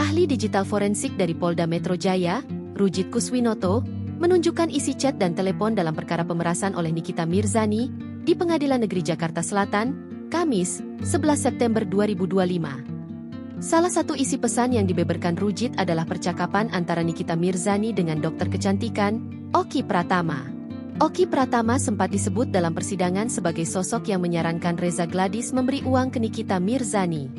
Ahli digital forensik dari Polda Metro Jaya, Rujit Kuswinoto, menunjukkan isi chat dan telepon dalam perkara pemerasan oleh Nikita Mirzani di Pengadilan Negeri Jakarta Selatan, Kamis, 11 September 2025. Salah satu isi pesan yang dibeberkan Rujit adalah percakapan antara Nikita Mirzani dengan dokter kecantikan, Oki Pratama. Oki Pratama sempat disebut dalam persidangan sebagai sosok yang menyarankan Reza Gladys memberi uang ke Nikita Mirzani.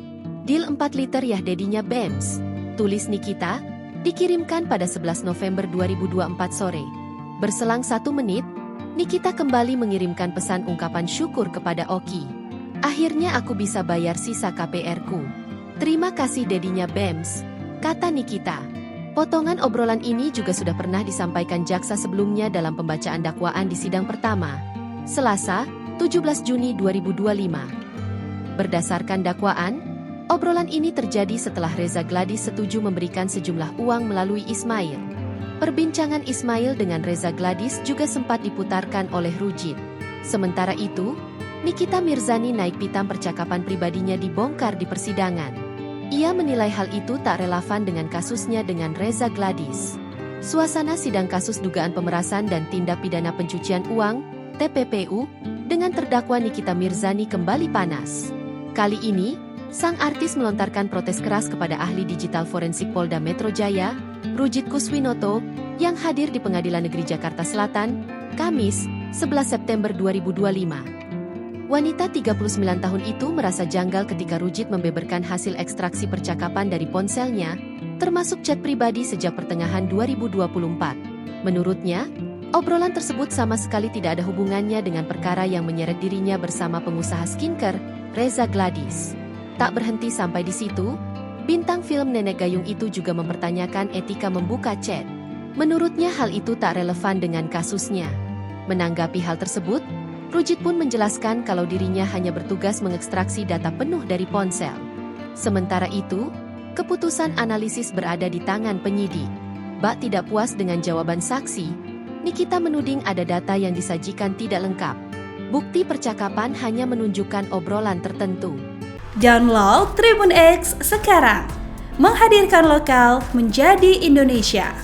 Deal 4 liter yah dedinya BEMS, tulis Nikita, dikirimkan pada 11 November 2024 sore. Berselang 1 menit, Nikita kembali mengirimkan pesan ungkapan syukur kepada Oki. Akhirnya aku bisa bayar sisa KPR-ku. Terima kasih dedinya BEMS, kata Nikita. Potongan obrolan ini juga sudah pernah disampaikan jaksa sebelumnya dalam pembacaan dakwaan di sidang pertama, Selasa, 17 Juni 2025. Berdasarkan dakwaan, obrolan ini terjadi setelah Reza Gladys setuju memberikan sejumlah uang melalui Ismail. Perbincangan Ismail dengan Reza Gladys juga sempat diputarkan oleh Rujit. Sementara itu, Nikita Mirzani naik pitam percakapan pribadinya dibongkar di persidangan. Ia menilai hal itu tak relevan dengan kasusnya dengan Reza Gladys. Suasana sidang kasus dugaan pemerasan dan tindak pidana pencucian uang, TPPU, dengan terdakwa Nikita Mirzani kembali panas. Kali ini, sang artis melontarkan protes keras kepada ahli digital forensik Polda Metro Jaya, Rujit Kuswinoto, yang hadir di Pengadilan Negeri Jakarta Selatan, Kamis, 11 September 2025. Wanita 39 tahun itu merasa janggal ketika Rujit membeberkan hasil ekstraksi percakapan dari ponselnya, termasuk chat pribadi sejak pertengahan 2024. Menurutnya, obrolan tersebut sama sekali tidak ada hubungannya dengan perkara yang menyeret dirinya bersama pengusaha skincare, Reza Gladys. Tak berhenti sampai di situ, bintang film Nenek Gayung itu juga mempertanyakan etika membuka chat. Menurutnya hal itu tak relevan dengan kasusnya. Menanggapi hal tersebut, Rujit pun menjelaskan kalau dirinya hanya bertugas mengekstraksi data penuh dari ponsel. Sementara itu, keputusan analisis berada di tangan penyidik. Bak tidak puas dengan jawaban saksi, Nikita menuding ada data yang disajikan tidak lengkap. Bukti percakapan hanya menunjukkan obrolan tertentu. Download Tribun X sekarang, menghadirkan lokal menjadi Indonesia.